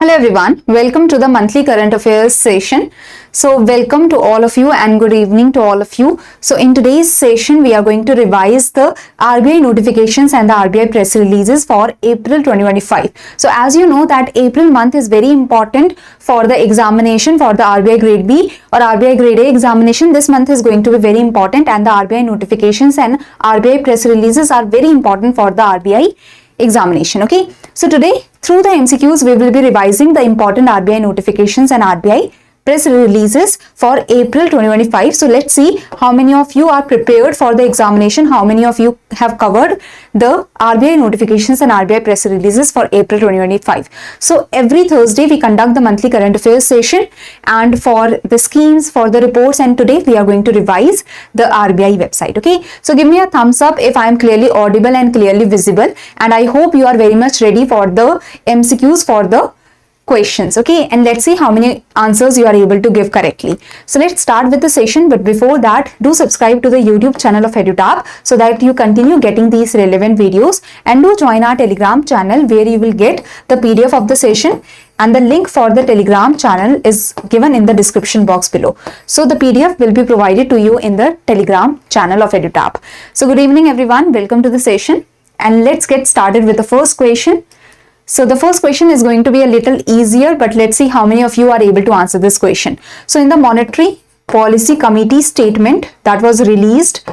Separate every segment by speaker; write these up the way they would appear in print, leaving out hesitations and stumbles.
Speaker 1: Hello everyone, welcome to the monthly current affairs session. So welcome to all of you and good evening to all of you. So in today's session we are going to revise the RBI notifications and the RBI press releases for April 2025. So as you know that April month is very important for the examination for the RBI Grade B or RBI Grade A examination. This month is going to be very important and the RBI notifications and RBI press releases are very important for the RBI examination. Okay, so today through the MCQs we will be revising the important RBI notifications and RBI press releases for April 2025. So let's see how many of you are prepared for the examination, how many of you have covered the RBI notifications and RBI press releases for April 2025. So every Thursday we conduct the monthly current affairs session and for the schemes, for the reports, and today we are going to revise the RBI website. Okay, so give me a thumbs up if I am clearly audible and clearly visible, and I hope you are very much ready for the MCQs for the questions. Okay, and let's see how many answers you are able to give correctly. So let's start with the session, but before that do subscribe to the YouTube channel of EduTap so that you continue getting these relevant videos, and do join our Telegram channel where you will get the PDF of the session, and the link for the Telegram channel is given in the description box below. So the PDF will be provided to you in the Telegram channel of EduTap. So good evening everyone, welcome to the session, and let's get started with the first question. So the first question is going to be a little easier, but let's see how many of you are able to answer this question. So in the Monetary Policy Committee statement that was released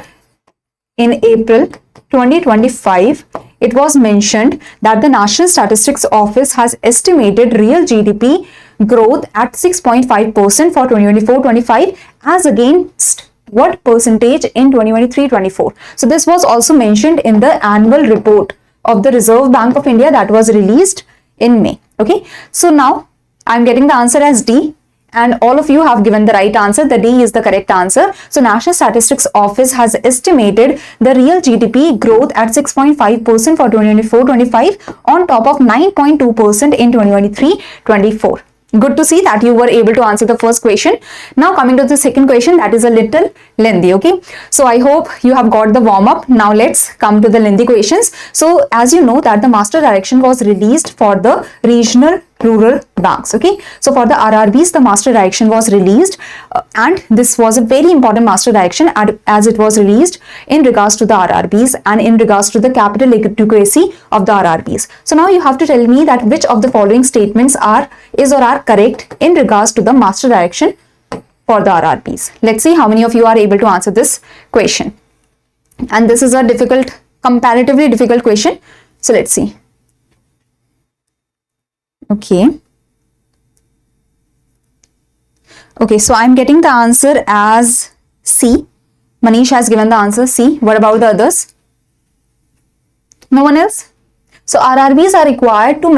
Speaker 1: in April 2025, it was mentioned that the National Statistics Office has estimated real GDP growth at 6.5% for 2024-25 as against what percentage in 2023-24. So this was also mentioned in the annual report of the Reserve Bank of India that was released in May. Okay, so now I'm getting the answer as D, and all of you have given the right answer. The D is the correct answer. So National Statistics Office has estimated the real GDP growth at 6.5% for 2024-25 on top of 9.2% in 2023-24. Good to see that you were able to answer the first question. Now coming to the second question, that is a little lengthy. Okay, so I hope you have got the warm up. Now let's come to the lengthy questions. So as you know that the master direction was released for the regional rural banks. Okay, so for the RRBs the master direction was released and this was a very important master direction as it was released in regards to the RRBs and in regards to the capital adequacy of the RRBs. So now you have to tell me that which of the following statements are correct in regards to the master direction for the RRBs. Let's see how many of you are able to answer this question, and this is a difficult, comparatively difficult question. So let's see. Okay, so I'm getting the answer as C. Manish has given the answer C. What about the others? No one else? So RRBs are required to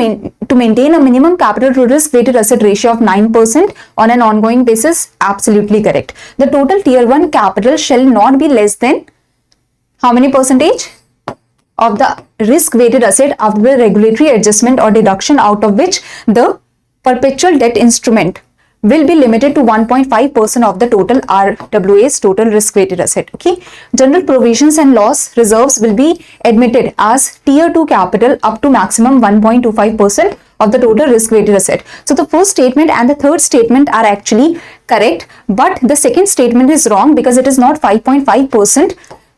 Speaker 1: maintain a minimum capital to risk weighted asset ratio of 9% on an ongoing basis. Absolutely correct. The total tier 1 capital shall not be less than how many percentage of the risk weighted asset after the regulatory adjustment or deduction, out of which the perpetual debt instrument will be limited to 1.5% of the total RWA's total risk weighted asset. Okay, general provisions and loss reserves will be admitted as tier 2 capital up to maximum 1.25% of the total risk weighted asset. So the first statement and the third statement are actually correct, but the second statement is wrong because it is not 5.5%.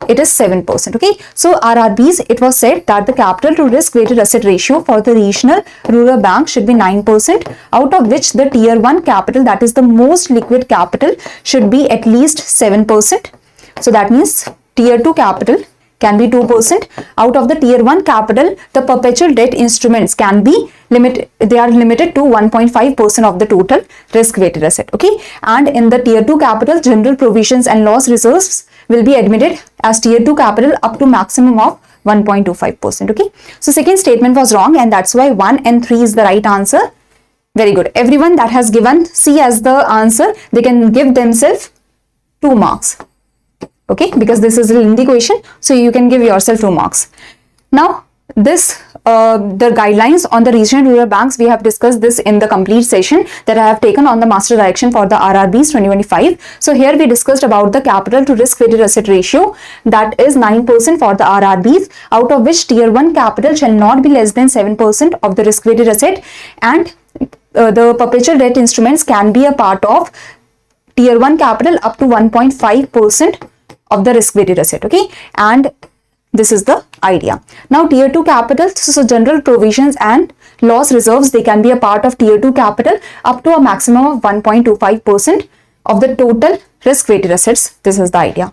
Speaker 1: It is 7%. Okay, so RRBs, it was said that the capital to risk weighted asset ratio for the regional rural bank should be 9%, out of which the tier 1 capital, that is the most liquid capital, should be at least 7%. So that means tier 2 capital can be 2%. Out of the tier 1 capital, the perpetual debt instruments can be limited, they are limited to 1.5% of the total risk weighted asset. Okay, and in the tier 2 capital, general provisions and loss reserves will be admitted as tier 2 capital up to maximum of 1.25%. Okay, so second statement was wrong, and that's why 1 and 3 is the right answer. Very good. Everyone that has given C as the answer, they can give themselves 2 marks. Okay, because this is a lengthy question, so you can give yourself 2 marks. Now this the guidelines on the regional rural banks, we have discussed this in the complete session that I have taken on the master direction for the RRBs 2025. So here we discussed about the capital to risk weighted asset ratio, that is 9% for the RRBs, out of which tier 1 capital shall not be less than 7% of the risk weighted asset, and the perpetual debt instruments can be a part of tier 1 capital up to 1.5% of the risk weighted asset. Okay, and this is the idea. Now tier 2 capital, so general provisions and loss reserves, they can be a part of tier 2 capital up to a maximum of 1.25% of the total risk weighted assets. This is the idea.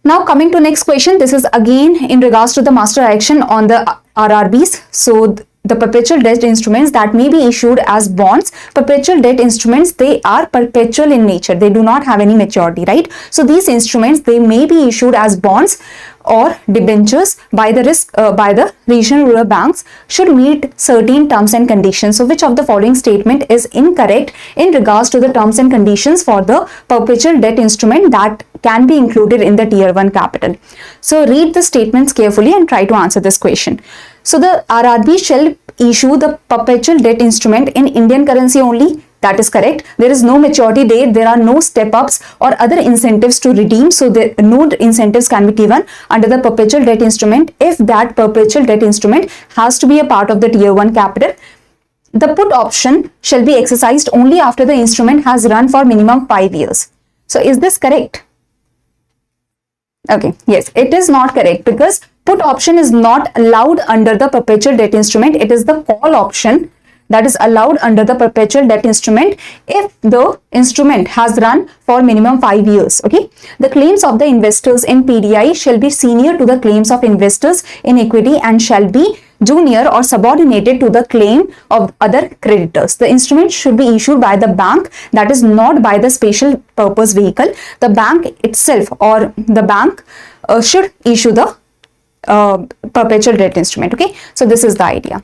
Speaker 1: Now coming to next question, this is again in regards to the master action on the RRBs. So the perpetual debt instruments that may be issued as bonds, perpetual debt instruments, they are perpetual in nature, they do not have any maturity, right? So these instruments, they may be issued as bonds or debentures by the regional rural banks, should meet certain terms and conditions. So which of the following statement is incorrect in regards to the terms and conditions for the perpetual debt instrument that can be included in the tier 1 capital? So read the statements carefully and try to answer this question. So the RRB shall issue the perpetual debt instrument in Indian currency only. That is correct. There is no maturity date. There are no step-ups or other incentives to redeem. So no incentives can be given under the perpetual debt instrument if that perpetual debt instrument has to be a part of the tier 1 capital. The put option shall be exercised only after the instrument has run for minimum 5 years. So is this correct? Okay, yes, it is not correct because put option is not allowed under the perpetual debt instrument. It is the call option that is allowed under the perpetual debt instrument if the instrument has run for minimum 5 years. Okay, the claims of the investors in PDI shall be senior to the claims of investors in equity and shall be junior or subordinated to the claim of other creditors. The instrument should be issued by the bank, that is not by the special purpose vehicle. The bank itself or the bank should issue the perpetual debt instrument. Okay, so this is the idea.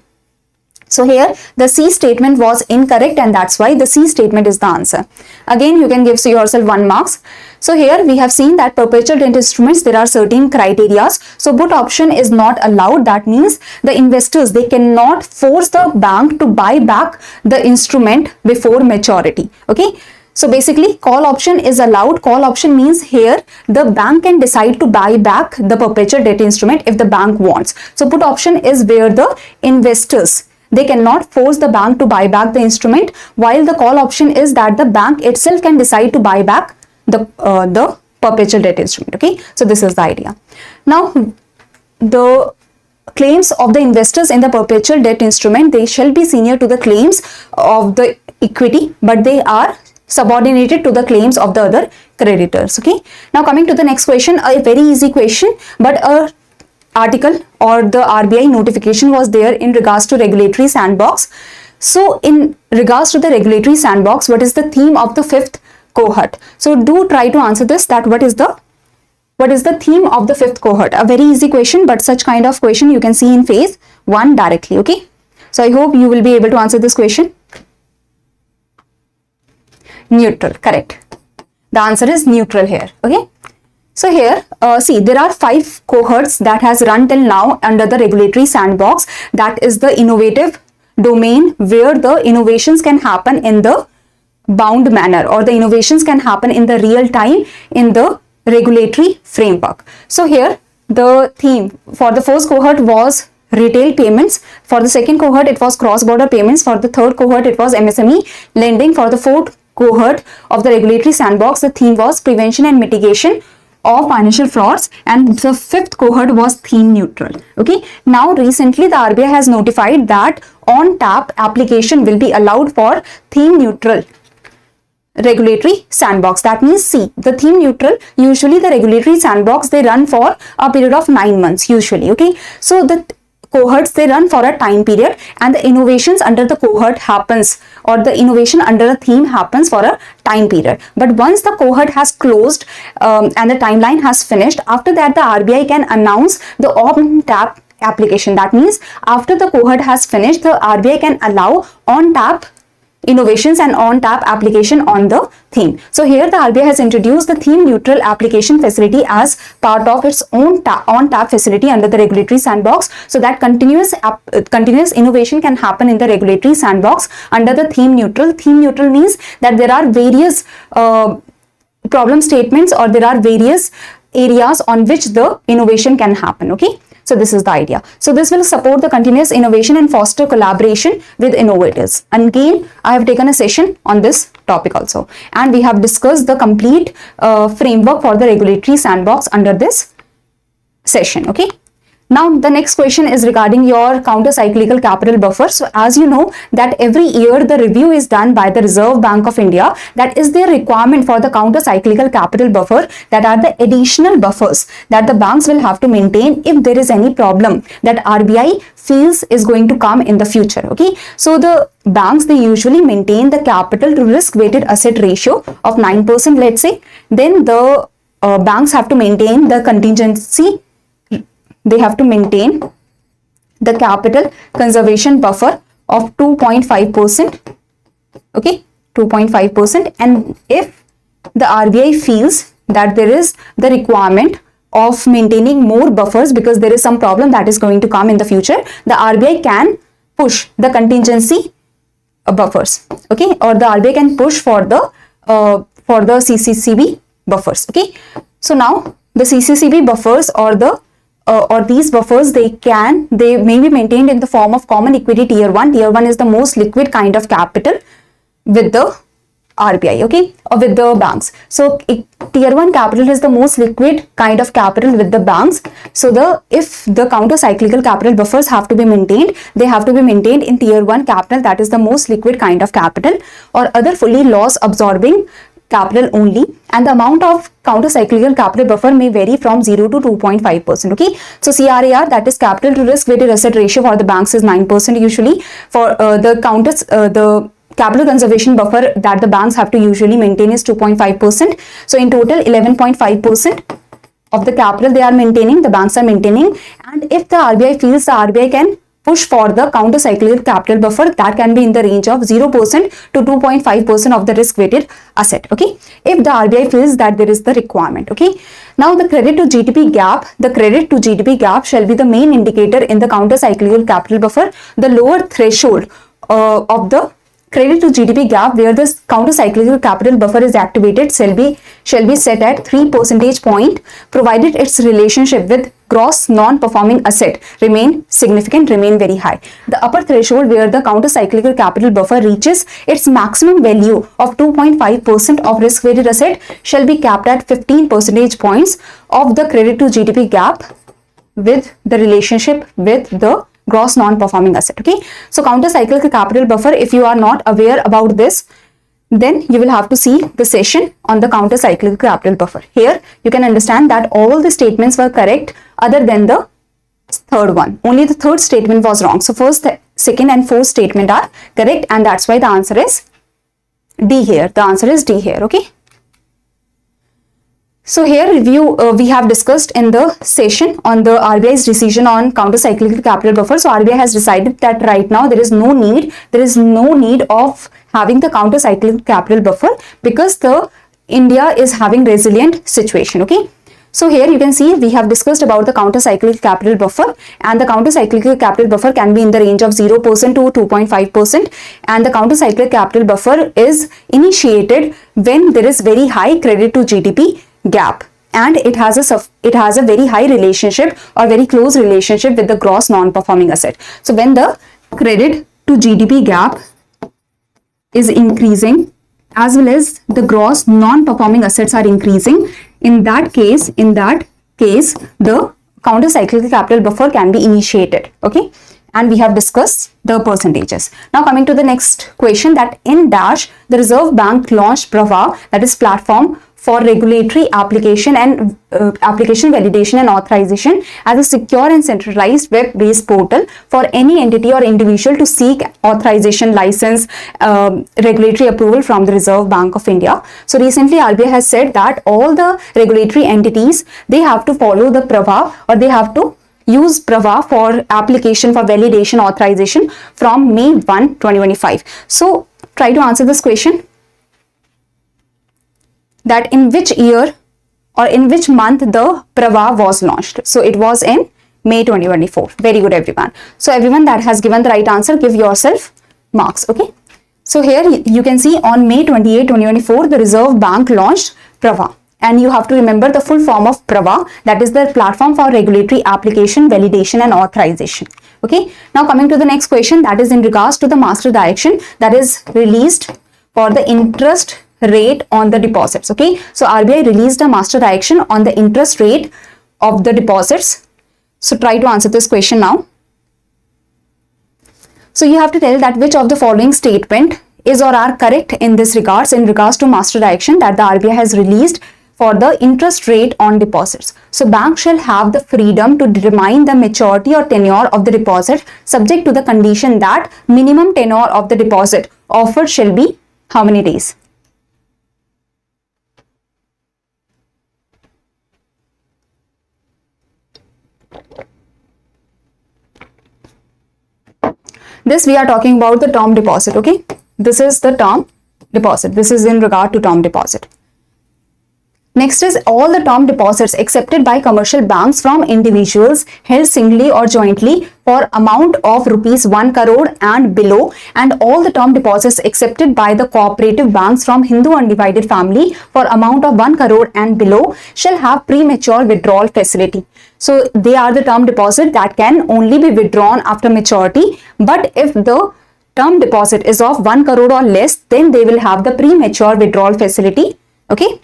Speaker 1: So here the C statement was incorrect and that's why the C statement is the answer. Again, you can give yourself 1 marks. So here we have seen that perpetual debt instruments, there are certain criteria. So put option is not allowed. That means the investors, they cannot force the bank to buy back the instrument before maturity. Okay. So basically call option is allowed. Call option means here the bank can decide to buy back the perpetual debt instrument if the bank wants. So put option is where the investors, they cannot force the bank to buy back the instrument, while the call option is that the bank itself can decide to buy back the perpetual debt instrument. Okay, so this is the idea. Now the claims of the investors in the perpetual debt instrument, they shall be senior to the claims of the equity, but they are subordinated to the claims of the other creditors. Okay, now coming to the next question, a very easy question, but a article or the RBI notification was there in regards to regulatory sandbox. So in regards to the regulatory sandbox, what is the theme of the 5th cohort? So do try to answer this, that what is the theme of the 5th cohort? A very easy question, but such kind of question you can see in phase 1 directly. Okay, so I hope you will be able to answer this question. Neutral, correct. The answer is neutral here. Okay, so here see, there are 5 cohorts that has run till now under the regulatory sandbox. That is the innovative domain, where the innovations can happen in the bound manner, or the innovations can happen in the real time in the regulatory framework. So here the theme for the first cohort was retail payments. For the second cohort it was cross-border payments. For the third cohort it was MSME lending. For the fourth cohort of the regulatory sandbox, the theme was prevention and mitigation of financial frauds, and the 5th cohort was theme neutral. Okay, now recently the RBI has notified that on tap application will be allowed for theme neutral regulatory sandbox. That means see, the theme neutral, usually the regulatory sandbox, they run for a period of 9 months usually. Okay, so the cohorts, they run for a time period, and the innovations under the cohort happens, or the innovation under a theme happens for a time period. But once the cohort has closed and the timeline has finished, after that the RBI can announce the on tap application. That means after the cohort has finished, the RBI can allow on tap innovations and on tap application on the theme. So here the RBI has introduced the theme neutral application facility as part of its own on tap facility under the regulatory sandbox, so that continuous innovation can happen in the regulatory sandbox under the theme neutral. Theme neutral means that there are various problem statements, or there are various areas on which the innovation can happen. Okay, So this is the idea. So this will support the continuous innovation and foster collaboration with innovators. And again, I have taken a session on this topic also, and we have discussed the complete framework for the regulatory sandbox under this session. Okay. Now the next question is regarding your counter-cyclical capital buffer. So as you know that every year the review is done by the Reserve Bank of India, that is their requirement for the counter-cyclical capital buffer, that are the additional buffers that the banks will have to maintain if there is any problem that RBI feels is going to come in the future. Okay, so the banks, they usually maintain the capital to risk weighted asset ratio of 9%, let's say. Then the banks have to maintain the contingency. They have to maintain the capital conservation buffer of 2.5%. Okay, 2.5%. And if the RBI feels that there is the requirement of maintaining more buffers because there is some problem that is going to come in the future, the RBI can push the contingency buffers. Okay, or the RBI can push for the CCCB buffers. Okay, so now the CCCB buffers or these buffers, they may be maintained in the form of common equity tier 1. Tier 1 is the most liquid kind of capital with the RBI, okay, or with the banks. So tier 1 capital is the most liquid kind of capital with the banks. So if the counter cyclical capital buffers have to be maintained, they have to be maintained in tier 1 capital, that is the most liquid kind of capital, or other fully loss absorbing capital only, and the amount of counter cyclical capital buffer may vary from 0 to 2.5%. okay, so CRAR, that is capital to risk weighted asset ratio for the banks, is 9% usually. For the capital conservation buffer that the banks have to usually maintain is 2.5%. so in total 11.5% of the capital they are maintaining, the banks are maintaining. And if the RBI feels, the RBI can push for the counter cyclical capital buffer, that can be in the range of 0% to 2.5% of the risk weighted asset. Okay, if the RBI feels that there is the requirement. Okay, now the credit to GDP gap shall be the main indicator in the counter cyclical capital buffer. The lower threshold of the credit to GDP gap where the counter cyclical capital buffer is activated shall be set at 3 percentage point, provided its relationship with gross non-performing asset remain very high. The upper threshold where the counter cyclical capital buffer reaches its maximum value of 2.5% of risk weighted asset shall be capped at 15 percentage points of the credit to GDP gap with the relationship with the gross non-performing asset. Okay, so counter cyclical capital buffer, if you are not aware about this, then you will have to see the session on the counter cyclical capital buffer. Here you can understand that all the statements were correct other than the third one. Only the third statement was wrong. So first, second and fourth statement are correct, and that's why the answer is D here. The answer is D here. Okay, so here we have discussed in the session on the RBI's decision on counter cyclical capital buffer. So RBI has decided that right now there is no need of having the counter cyclical capital buffer because the India is having resilient situation. Okay, so here you can see we have discussed about the counter cyclical capital buffer, and the counter cyclical capital buffer can be in the range of 0% to 2.5%, and the counter cyclical capital buffer is initiated when there is very high credit to GDP gap, and it has a very high relationship or very close relationship with the gross non-performing asset. So when the credit to GDP gap is increasing as well as the gross non-performing assets are increasing, in that case the counter cyclical capital buffer can be initiated. Okay, and we have discussed the percentages. Now coming to the next question, that in dash the Reserve Bank launched PRAVA, that is platform for regulatory application and application validation and authorization, as a secure and centralized web-based portal for any entity or individual to seek authorization, license, regulatory approval from the Reserve Bank of India. So recently RBI has said that all the regulatory entities, they have to follow the PRAVA, or they have to use PRAVA for application for validation authorization from May 1, 2025. So try to answer this question, that in which year or in which month the PRAVA was launched. So it was in May 2024. Very good, everyone. So everyone that has given the right answer, give yourself marks. Okay, so here you can see on May 28, 2024 the Reserve Bank launched PRAVA, and you have to remember the full form of PRAVA, that is the platform for regulatory application, validation and authorization. Okay, now coming to the next question, that is in regards to the master direction that is released for the interest rate on the deposits. Okay, so RBI released a master direction on the interest rate of the deposits. So try to answer this question now. So you have to tell that which of the following statement is or are correct in this regards, in regards to master direction that the RBI has released for the interest rate on deposits. So bank shall have the freedom to determine the maturity or tenure of the deposit subject to the condition that minimum tenure of the deposit offered shall be how many days? This we are talking about the term deposit. Okay, this is the term deposit. This is in regard to term deposit. Next is all the term deposits accepted by commercial banks from individuals held singly or jointly for amount of rupees 1 crore and below, and all the term deposits accepted by the cooperative banks from Hindu undivided family for amount of 1 crore and below shall have premature withdrawal facility. So they are the term deposit that can only be withdrawn after maturity, but if the term deposit is of 1 crore or less, then they will have the premature withdrawal facility. Okay.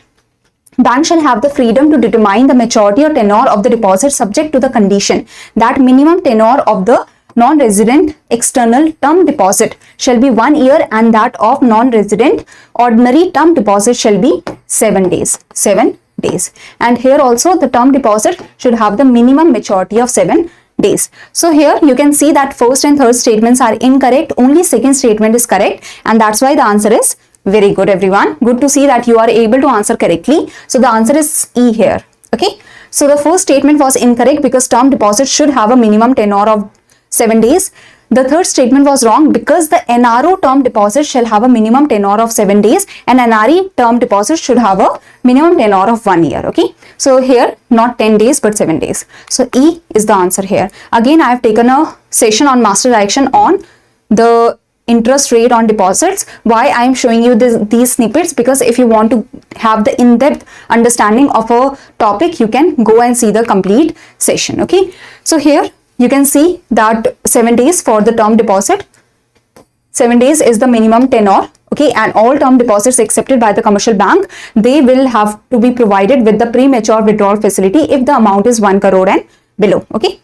Speaker 1: Bank shall have the freedom to determine the maturity or tenure of the deposit subject to the condition that minimum tenure of the non-resident external term deposit shall be 1 year and that of non-resident ordinary term deposit shall be 7 days. 7 days. And here also the term deposit should have the minimum maturity of 7 days. So here you can see that first and third statements are incorrect. Only second statement is correct, and that's why the answer is very good, everyone. Good to see that you are able to answer correctly. So the answer is E here. Okay. So the first statement was incorrect because term deposit should have a minimum tenure of 7 days. The third statement was wrong because the NRO term deposit shall have a minimum tenure of 7 days and NRE term deposit should have a minimum tenure of 1 year. Okay. So here not 10 days but 7 days. So E is the answer here. Again, I have taken a session on master direction on the interest rate on deposits. Why I am showing you these snippets? Because if you want to have the in-depth understanding of a topic, you can go and see the complete session. Okay. So here you can see that 7 days for the term deposit. 7 days is the minimum tenure. Okay. And all term deposits accepted by the commercial bank, they will have to be provided with the premature withdrawal facility if the amount is 1 crore and below. Okay.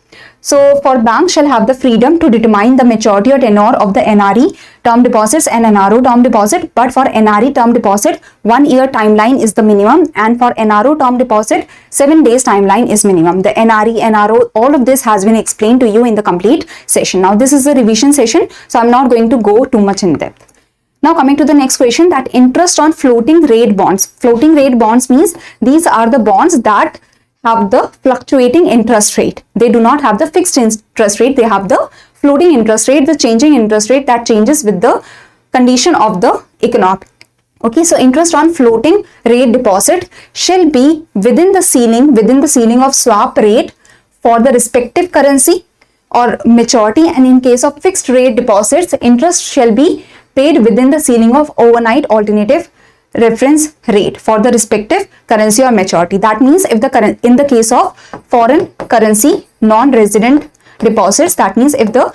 Speaker 1: So for bank shall have the freedom to determine the maturity or tenure of the NRE term deposits and NRO term deposit, but for NRE term deposit 1 year timeline is the minimum, and for NRO term deposit 7 days timeline is minimum. The NRE, NRO, all of this has been explained to you in the complete session. Now this is a revision session, so I'm not going to go too much in depth. Now coming to the next question, that interest on floating rate bonds. Floating rate bonds means these are the bonds that have the fluctuating interest rate. They do not have the fixed interest rate. They have the floating interest rate, the changing interest rate that changes with the condition of the economy. Okay, so interest on floating rate deposit shall be within the ceiling of swap rate for the respective currency or maturity, and in case of fixed rate deposits, interest shall be paid within the ceiling of overnight alternative reference rate for the respective currency or maturity. That means if the in the case of foreign currency non-resident deposits, that means if the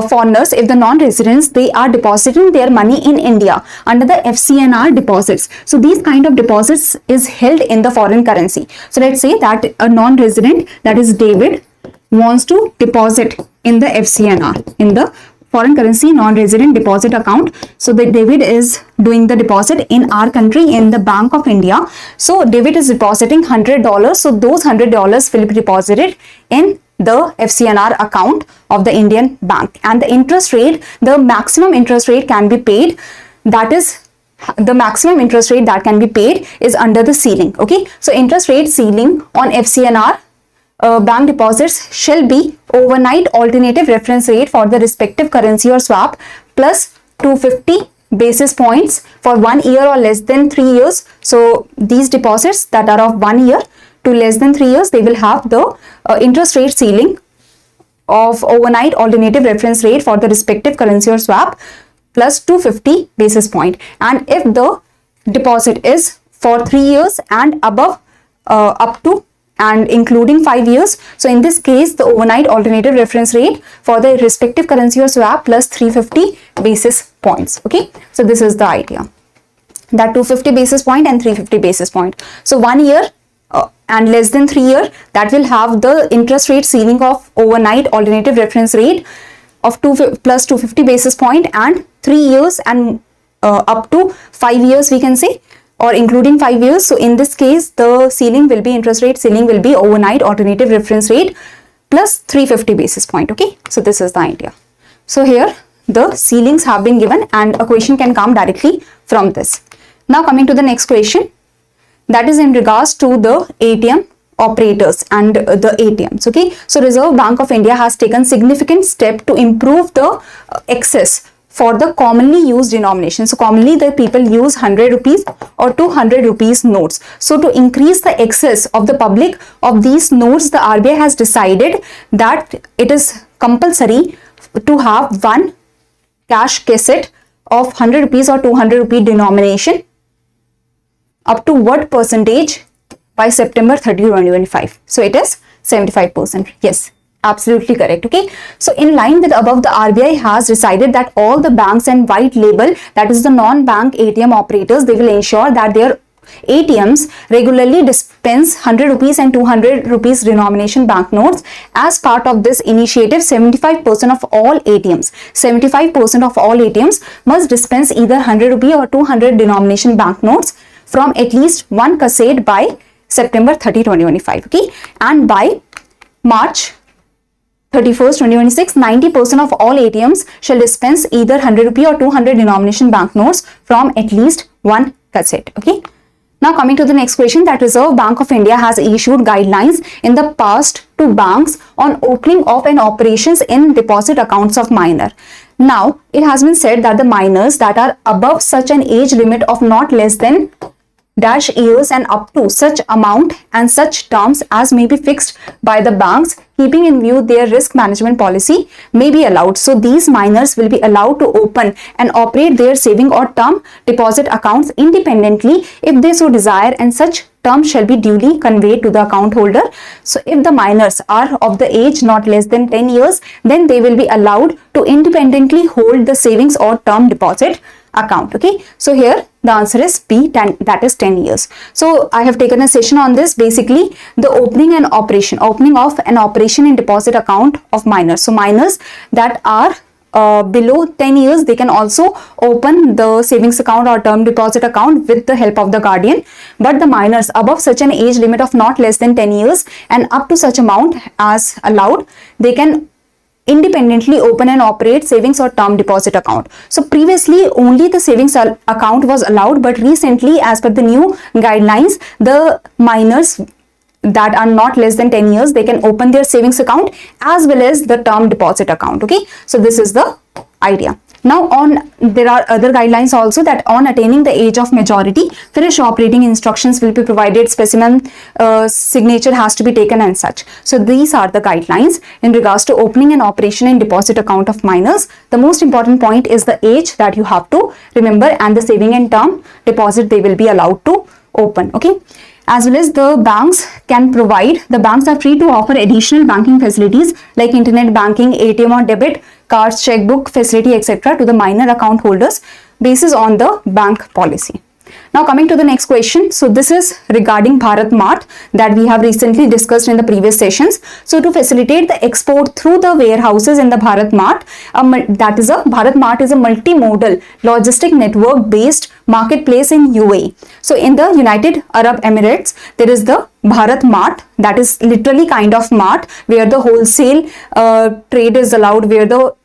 Speaker 1: foreigners, if the non-residents, they are depositing their money in India under the FCNR deposits. So these kind of deposits is held in the foreign currency. So let's say that a non-resident, that is David, wants to deposit in the FCNR, in the foreign currency non-resident deposit account. So that David is doing the deposit in our country in the Bank of India. So David is depositing $100. So those $100 will be deposited in the FCNR account of the Indian bank, and the interest rate, the maximum interest rate can be paid, that is the maximum interest rate that can be paid is under the ceiling. Okay, so interest rate ceiling on FCNR bank deposits shall be overnight alternative reference rate for the respective currency or swap plus 250 basis points for 1 year or less than 3 years. So these deposits that are of 1 year to less than 3 years, they will have the interest rate ceiling of overnight alternative reference rate for the respective currency or swap plus 250 basis point. And if the deposit is for 3 years and above, up to and including 5 years. So in this case, the overnight alternative reference rate for the respective currency or swap plus 350 basis points. Okay, so this is the idea, that 250 basis point and 350 basis point. So 1 year and less than 3 year, that will have the interest rate ceiling of overnight alternative reference rate of plus 250 basis point, and 3 years and up to 5 years we can say, or including 5 years. So in this case, the ceiling will be, interest rate ceiling will be overnight alternative reference rate plus 350 basis point. Okay, so this is the idea. So here the ceilings have been given and a question can come directly from this. Now coming to the next question, that is in regards to the ATM operators and the ATMs. Okay, so Reserve Bank of India has taken significant step to improve the access for the commonly used denomination. So commonly the people use 100 rupees or 200 rupees notes. So to increase the access of the public of these notes, the RBI has decided that it is compulsory to have one cash cassette of 100 rupees or 200 rupee denomination up to what percentage by September 30, 2025. So it is 75%. Yes, absolutely correct. Okay, so in line with above, the RBI has decided that all the banks and white label, that is the non-bank ATM operators, they will ensure that their ATMs regularly dispense 100 rupees and 200 rupees denomination banknotes. As part of this initiative, 75% of all ATMs must dispense either 100 rupee or 200 denomination banknotes from at least one cassette by September 30, 2025. Okay, and by March 31st, 2026, 90% of all ATMs shall dispense either 100 rupee or 200 denomination banknotes from at least one cassette. Okay. Now coming to the next question, that Reserve Bank of India has issued guidelines in the past to banks on opening of and operations in deposit accounts of minor. Now it has been said that the minors that are above such an age limit of not less than dash years and up to such amount and such terms as may be fixed by the banks, keeping in view their risk management policy, may be allowed. So these minors will be allowed to open and operate their saving or term deposit accounts independently if they so desire, and such terms shall be duly conveyed to the account holder. So if the minors are of the age not less than 10 years, then they will be allowed to independently hold the savings or term deposit account. Okay, so here the answer is B, 10, that is 10 years. So I have taken a session on this, basically the opening of an operation in deposit account of minors. So minors that are below 10 years, they can also open the savings account or term deposit account with the help of the guardian, but the minors above such an age limit of not less than 10 years and up to such amount as allowed, they can independently open and operate savings or term deposit account. So previously only the savings account was allowed, but recently as per the new guidelines, the minors that are not less than 10 years, they can open their savings account as well as the term deposit account. Okay, so this is the idea. Now there are other guidelines also, that on attaining the age of majority, fresh operating instructions will be provided, specimen signature has to be taken and such. So these are the guidelines in regards to opening an operation in deposit account of minors. The most important point is the age that you have to remember, and the saving and term deposit they will be allowed to open. Okay, as well as the banks are free to offer additional banking facilities like internet banking, ATM or debit cards, checkbook facility, etc. to the minor account holders basis on the bank policy. Now coming to the next question. So this is regarding Bharat Mart that we have recently discussed in the previous sessions. So to facilitate the export through the warehouses in the Bharat Mart, Bharat Mart is a multimodal logistic network based marketplace in UAE. So in the United Arab Emirates, there is the Bharat Mart, that is literally kind of mart where the wholesale trade is allowed, where the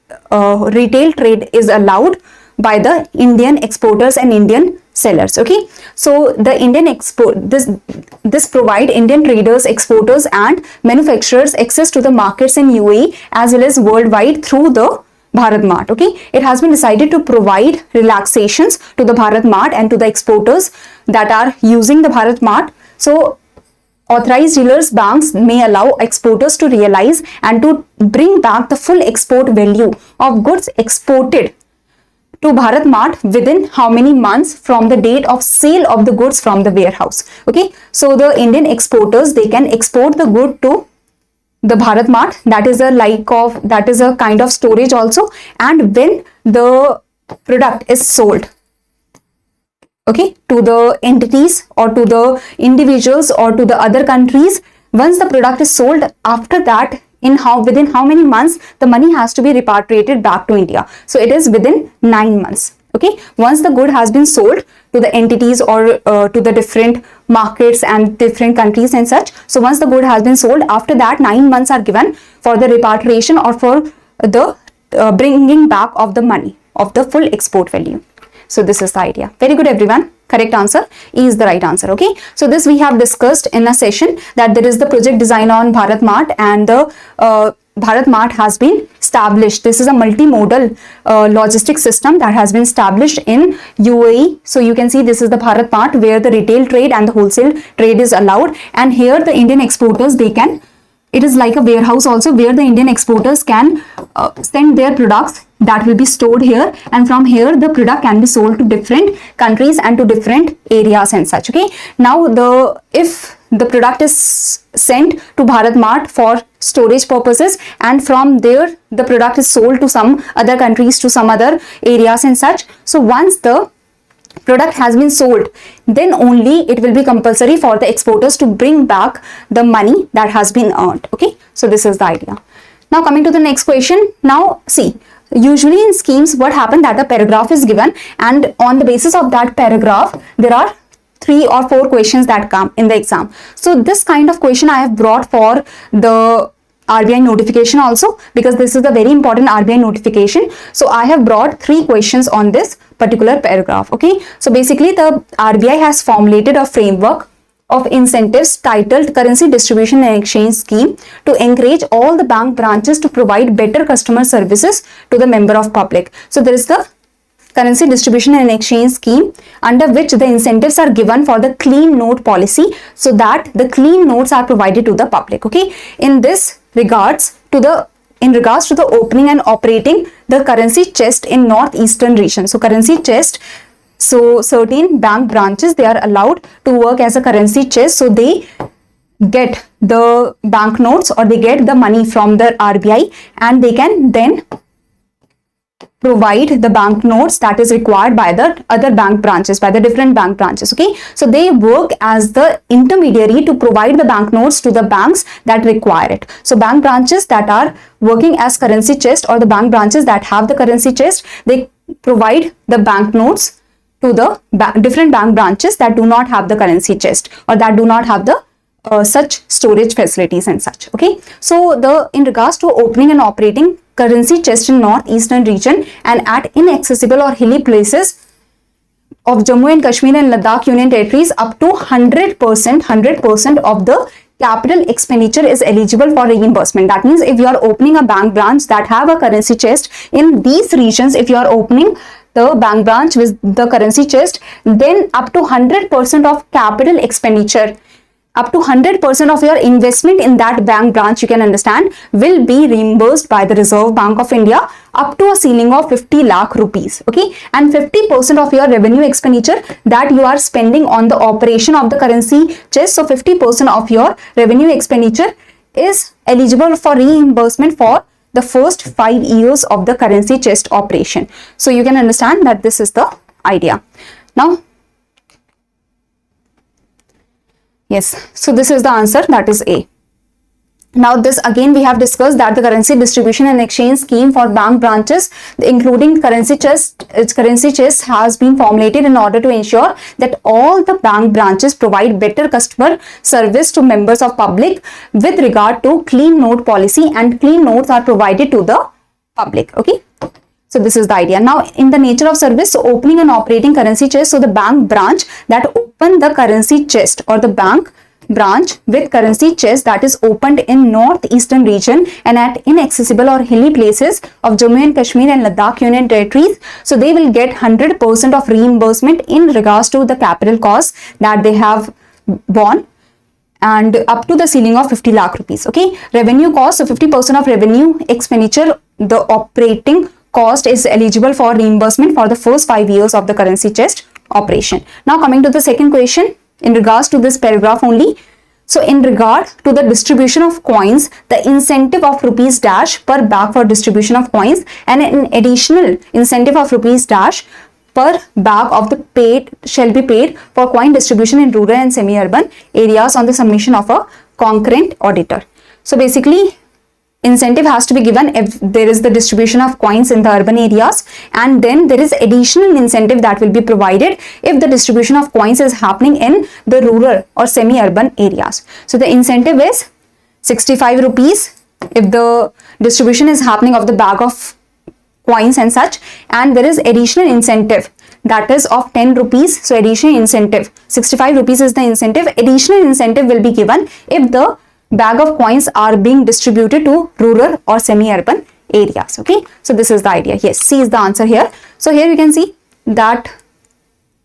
Speaker 1: retail trade is allowed by the Indian exporters and Indian sellers. Okay, so the Indian this provide Indian traders, exporters and manufacturers access to the markets in UAE as well as worldwide through the Bharat Mart. Okay, it has been decided to provide relaxations to the Bharat Mart and to the exporters that are using the Bharat Mart. So authorized dealers, banks may allow exporters to realize and to bring back the full export value of goods exported to Bharat Mart within how many months from the date of sale of the goods from the warehouse. Okay, so the Indian exporters, they can export the good to the Bharat Mart, that is a kind of storage also, and when the product is sold, okay, to the entities or to the individuals or to the other countries, once the product is sold, after that within how many months the money has to be repatriated back to India. So it is within 9 months. Okay, once the good has been sold to the entities or to the different markets and different countries and such, so once the good has been sold, after that 9 months are given for the repatriation or for the bringing back of the money of the full export value. So this is the idea. Very good, everyone. Correct answer is the right answer. Okay, so this we have discussed in a session, that there is the project design on Bharat Mart, and the Bharat Mart has been established. This is a multimodal logistics system that has been established in UAE. So you can see this is the Bharat Mart where the retail trade and the wholesale trade is allowed, and here the Indian exporters, it is like a warehouse also where the Indian exporters can send their products that will be stored here, and from here the product can be sold to different countries and to different areas and such. Okay, now if the product is sent to Bharat Mart for storage purposes, and from there the product is sold to some other countries, to some other areas and such, so once the product has been sold, then only it will be compulsory for the exporters to bring back the money that has been earned. Okay, so this is the idea. Now coming to the next question. Now see, usually in schemes what happens, that a paragraph is given, and on the basis of that paragraph there are 3 or 4 questions that come in the exam. So this kind of question I have brought for the RBI notification also, because this is a very important RBI notification. So I have brought 3 questions on this particular paragraph. Okay, so basically the RBI has formulated a framework of incentives titled Currency Distribution and Exchange Scheme to encourage all the bank branches to provide better customer services to the member of public. So there is the Currency Distribution and Exchange Scheme, under which the incentives are given for the clean note policy, so that the clean notes are provided to the public. Okay, in regards to the opening and operating the currency chest in northeastern region. So currency chest, so certain bank branches, they are allowed to work as a currency chest, so they get the banknotes or they get the money from the RBI, and they can then provide the banknotes that is required by the other bank branches, by the different bank branches. Okay, so they work as the intermediary to provide the banknotes to the banks that require it. So bank branches that are working as currency chest, or the bank branches that have the currency chest, they provide the banknotes to the different bank branches that do not have the currency chest, or that do not have the such storage facilities and such. Okay, so in regards to opening and operating currency chest in northeastern region and at inaccessible or hilly places of Jammu and Kashmir and Ladakh Union Territories, up to 100% of the capital expenditure is eligible for reimbursement. That means if you are opening a bank branch that have a currency chest in these regions, if you are opening the bank branch with the currency chest, then up to 100% of capital expenditure, up to 100% of your investment in that bank branch, you can understand, will be reimbursed by the Reserve Bank of India up to a ceiling of 50 lakh rupees. Okay, and 50% of your revenue expenditure that you are spending on the operation of the currency chest, so 50% of your revenue expenditure is eligible for reimbursement for the first 5 years of the currency chest operation. So you can understand that this is the idea. Now, yes, so this is the answer, that is A. Now this again we have discussed that the currency distribution and exchange scheme for bank branches, including currency chest has been formulated in order to ensure that all the bank branches provide better customer service to members of public with regard to clean note policy, and clean notes are provided to the public. Okay, so this is the idea. Now in the nature of service, so opening and operating currency chest, so the bank branch that open the currency chest, or the bank branch with currency chest that is opened in northeastern region and at inaccessible or hilly places of Jammu and Kashmir and Ladakh Union Territories, so they will get 100% of reimbursement in regards to the capital costs that they have borne, and up to the ceiling of 50 lakh rupees. Okay, revenue cost, so 50% of revenue expenditure, the operating cost is eligible for reimbursement for the first 5 years of the currency chest operation. Now coming to the second question in regards to this paragraph only. So in regard to the distribution of coins, the incentive of rupees dash per bag for distribution of coins and an additional incentive of rupees dash per bag of the paid shall be paid for coin distribution in rural and semi-urban areas on the submission of a concurrent auditor. So basically, incentive has to be given if there is the distribution of coins in the urban areas, and then there is additional incentive that will be provided if the distribution of coins is happening in the rural or semi-urban areas. So the incentive is 65 rupees if the distribution is happening of the bag of coins and such, and there is additional incentive that is of 10 rupees. So additional incentive 65 rupees is the incentive. Additional incentive will be given if the bag of coins are being distributed to rural or semi-urban areas. Okay, so this is the idea. Yes, C is the answer here. So here you can see that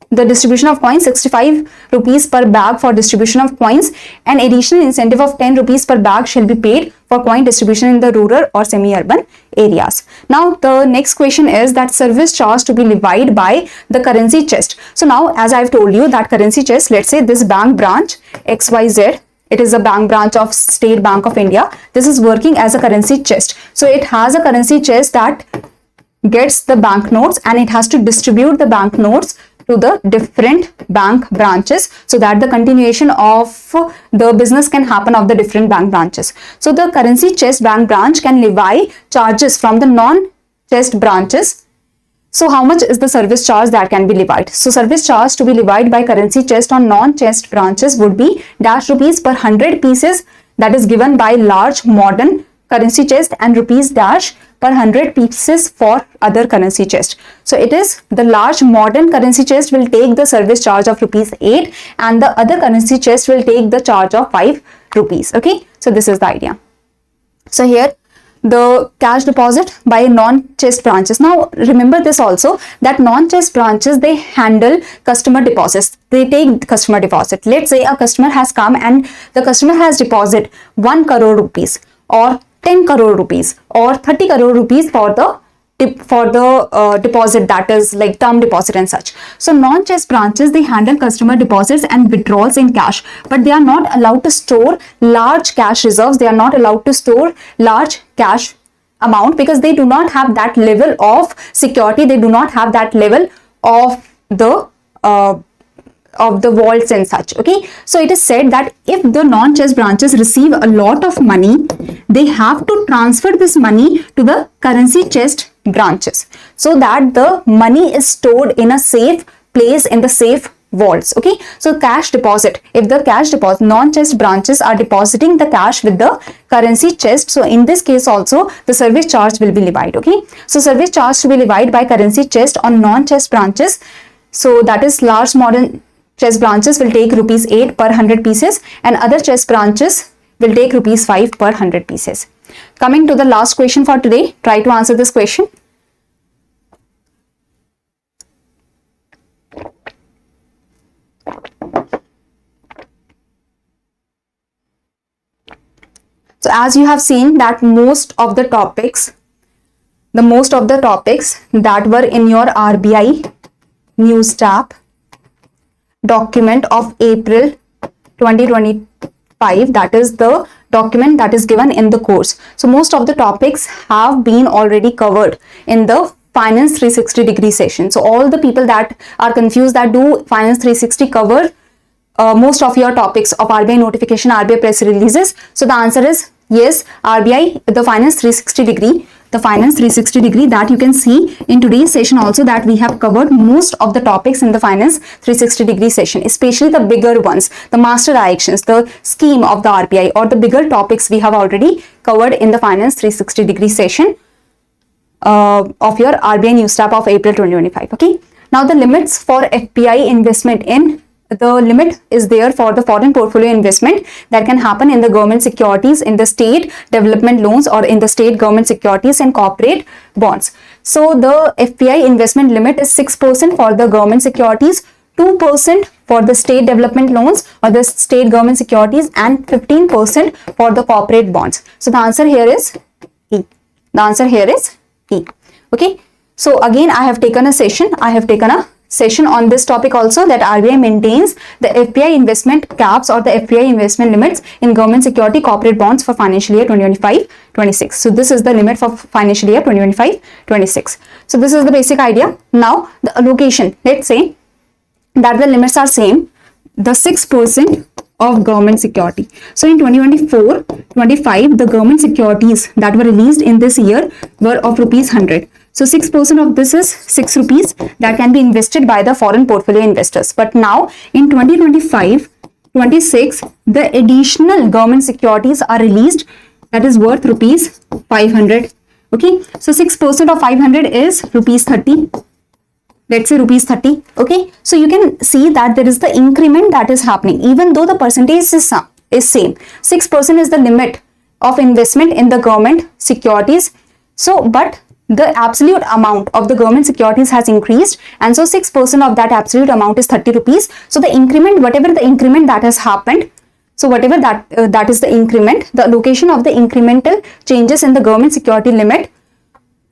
Speaker 1: the distribution of coins 65 rupees per bag for distribution of coins, and additional incentive of 10 rupees per bag shall be paid for coin distribution in the rural or semi-urban areas. Now the next question is that service charge to be levied by the currency chest. So now, as I've told you, that currency chest, let's say this bank branch XYZ, it is a bank branch of State Bank of India. This is working as a currency chest. So it has a currency chest that gets the banknotes, and it has to distribute the banknotes to the different bank branches so that the continuation of the business can happen of the different bank branches. So the currency chest bank branch can levy charges from the non-chest branches. So how much is the service charge that can be levied? So service charge to be levied by currency chest on non-chest branches would be dash rupees per 100 pieces that is given by large modern currency chest, and rupees dash per 100 pieces for other currency chest. So it is the large modern currency chest will take the service charge of rupees 8, and the other currency chest will take the charge of 5 rupees. Okay, so this is the idea. So here the cash deposit by non-chest branches. Now remember this also, that non-chest branches, they handle customer deposits. They take customer deposit. Let's say a customer has come and the customer has deposit 1 crore rupees or 10 crore rupees or 30 crore rupees for the deposit, that is like term deposit and such. So non-chest branches, they handle customer deposits and withdrawals in cash, but they are not allowed to store large cash reserves. They are not allowed to store large cash amount because they do not have that level of security. They do not have that level of the vaults and such. Okay, so it is said that if the non-chest branches receive a lot of money, they have to transfer this money to the currency chest branches so that the money is stored in a safe place in the safe vaults. Okay, so cash deposit, if the cash deposit, non-chest branches are depositing the cash with the currency chest, so in this case also the service charge will be levied. Okay, so service charge to be levied by currency chest on non-chest branches, so that is large modern chest branches will take rupees 8 per 100 pieces, and other chest branches will take rupees 5 per 100 pieces. Coming to the last question for today, try to answer this question. So as you have seen that most of the topics that were in your RBI EduTap document of April 2025, that is the document that is given in the course. So most of the topics have been already covered in the Finance 360 degree session. So all the people that are confused that do Finance 360 cover most of your topics of RBI notification, RBI press releases. So the answer is yes, RBI, the Finance 360 degree. The Finance 360 degree that you can see in today's session also, that we have covered most of the topics in the Finance 360 degree session, especially the bigger ones, the master actions, the scheme of the RBI, or the bigger topics we have already covered in the Finance 360 degree session of your RBI EduTap of April 2025. Okay. Now the limits for FPI investment in, the limit is there for the foreign portfolio investment that can happen in the government securities, in the state development loans, or in the state government securities and corporate bonds. So the FPI investment limit is 6% for the government securities, 2% for the state development loans or the state government securities, and 15% for the corporate bonds. So the answer here is E. The answer here is E. Okay, so again I have taken a session on this topic also, that RBI maintains the FPI investment caps or the FPI investment limits in government security corporate bonds for financial year 2025-26. So this is the limit for financial year 2025-26. So this is the basic idea. Now the allocation, let's say that the limits are same, the 6% of government security. So in 2024-25, the government securities that were released in this year were of rupees 100. So 6% of this is 6 rupees that can be invested by the foreign portfolio investors. But now in 2025-26, the additional government securities are released that is worth rupees 500. Okay, so 6% of 500 is rupees 30. Let's say rupees 30. Okay, so you can see that there is the increment that is happening, even though the percentage is same. 6% is the limit of investment in the government securities. So, but the absolute amount of the government securities has increased, and so 6% of that absolute amount is 30 rupees. So the increment, whatever the increment that has happened, so whatever that is the increment, the allocation of the incremental changes in the government security limit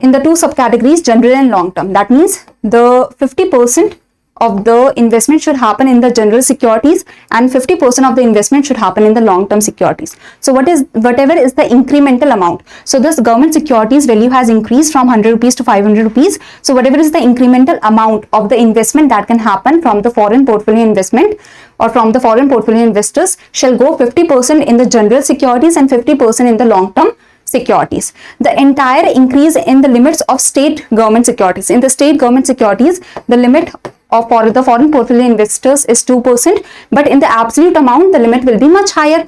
Speaker 1: in the two subcategories, general and long term. That means the 50% of the investment should happen in the general securities and 50% of the investment should happen in the long term securities. So whatever is the incremental amount, so this government securities value has increased from 100 rupees to 500 rupees. So whatever is the incremental amount of the investment that can happen from the foreign portfolio investment or from the foreign portfolio investors shall go 50% in the general securities and 50% in the long term securities. The entire increase in the limits of state government securities. In the state government securities, the limit of for the foreign portfolio investors is 2%, but in the absolute amount, the limit will be much higher,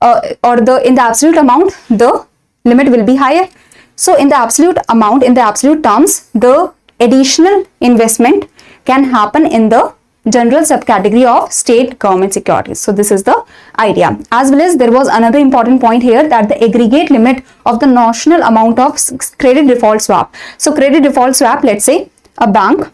Speaker 1: in the absolute amount, the limit will be higher. So in the absolute amount, in the absolute terms, the additional investment can happen in the general subcategory of state government securities. So this is the idea. As well as there was another important point here, that the aggregate limit of the notional amount of credit default swap. So credit default swap, let's say a bank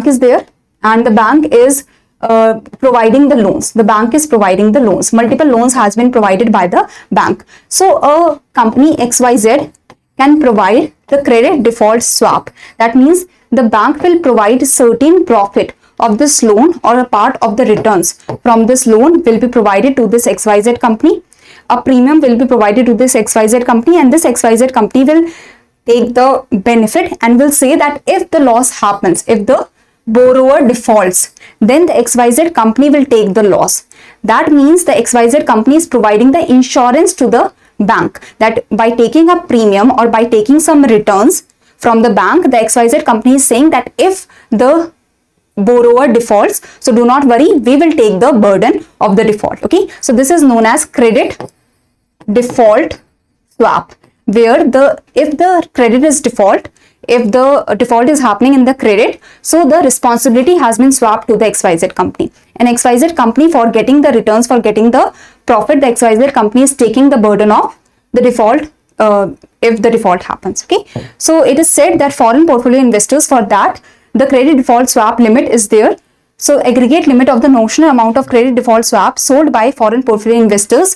Speaker 1: is there and the bank is providing the loans. The bank is providing the loans. Multiple loans has been provided by the bank. So a company XYZ can provide the credit default swap. That means the bank will provide certain profit of this loan, or a part of the returns from this loan will be provided to this XYZ company. A premium will be provided to this XYZ company, and this XYZ company will take the benefit and will say that if the loss happens, if the borrower defaults, then the XYZ company will take the loss. That means the XYZ company is providing the insurance to the bank, that by taking a premium or by taking some returns from the bank, the XYZ company is saying that if the borrower defaults, so do not worry, we will take the burden of the default. Okay, so this is known as credit default swap, where if the credit is default, if the default is happening in the credit, so the responsibility has been swapped to the XYZ company. And XYZ company, for getting the returns, for getting the profit, the XYZ company is taking the burden of the default if the default happens. Okay, so it is said that foreign portfolio investors, for that the credit default swap limit is there. So aggregate limit of the notional amount of credit default swap sold by foreign portfolio investors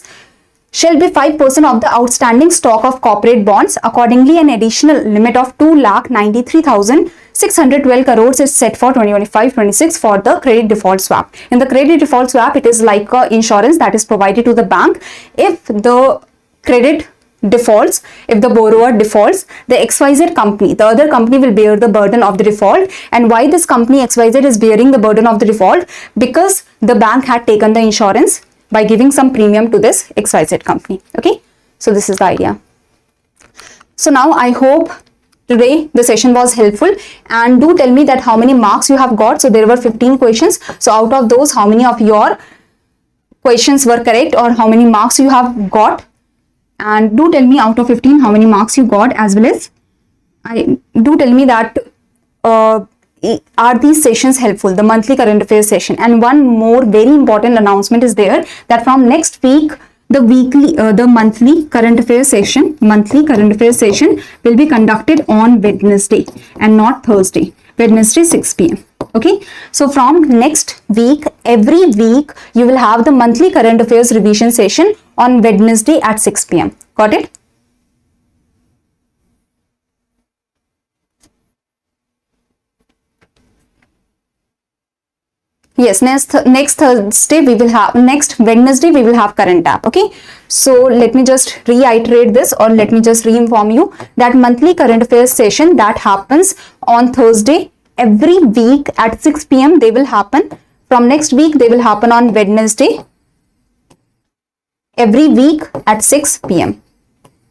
Speaker 1: shall be 5% of the outstanding stock of corporate bonds. Accordingly, an additional limit of 2,93,612 crores is set for 2025-26 for the credit default swap. In the credit default swap, it is like insurance that is provided to the bank. If the credit defaults, if the borrower defaults, the XYZ company, the other company, will bear the burden of the default. And why this company XYZ is bearing the burden of the default? Because the bank had taken the insurance by giving some premium to this XYZ company. Okay, so this is the idea. So now I hope today the session was helpful, and do tell me that how many marks you have got. So there were 15 questions. So out of those, how many of your questions were correct, or how many marks you have got? And do tell me out of 15 how many marks you got, as well as do tell me that are these sessions helpful, the monthly current affairs session. And one more very important announcement is there, that from next week the monthly current affairs session will be conducted on Wednesday and not Thursday. Wednesday 6 p.m. Okay, so from next week, every week you will have the monthly current affairs revision session on Wednesday at 6 p.m. Got it? Yes, next Thursday we will have, next Wednesday we will have current app. Okay, so let me just reiterate this, or let me just re-inform you that monthly current affairs session that happens on Thursday every week at 6 p.m. they will happen. From next week they will happen on Wednesday every week at 6 p.m.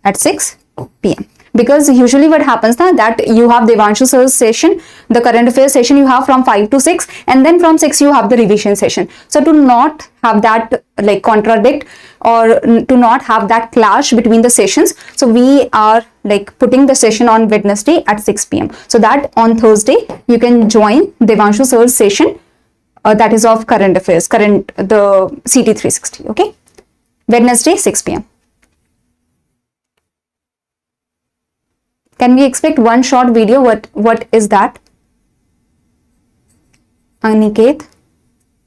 Speaker 1: at 6 p.m. Because usually what happens now that you have Devanshu sir's session, the current affairs session you have from 5 to 6, and then from 6 you have the revision session. So to not have that like contradict, or to not have that clash between the sessions, so we are like putting the session on Wednesday at 6 p.m. so that on Thursday you can join Devanshu sir's session, that is of current affairs, the CT 360. Okay, Wednesday 6 p.m. Can we expect one short video? What is that? Aniket,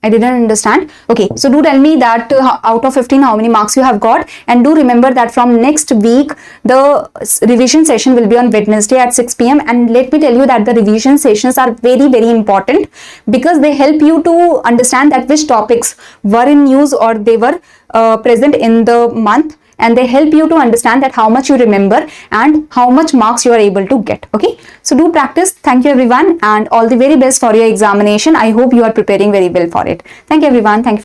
Speaker 1: I didn't understand. Okay, so do tell me that out of 15 how many marks you have got, and do remember that from next week the revision session will be on Wednesday at 6 p.m. and let me tell you that the revision sessions are very important because they help you to understand that which topics were in news or they were present in the month, and they help you to understand that how much you remember and how much marks you are able to get. Okay, so do practice. Thank you everyone, and all the very best for your examination. I hope you are preparing very well for it. Thank you everyone. Thank you.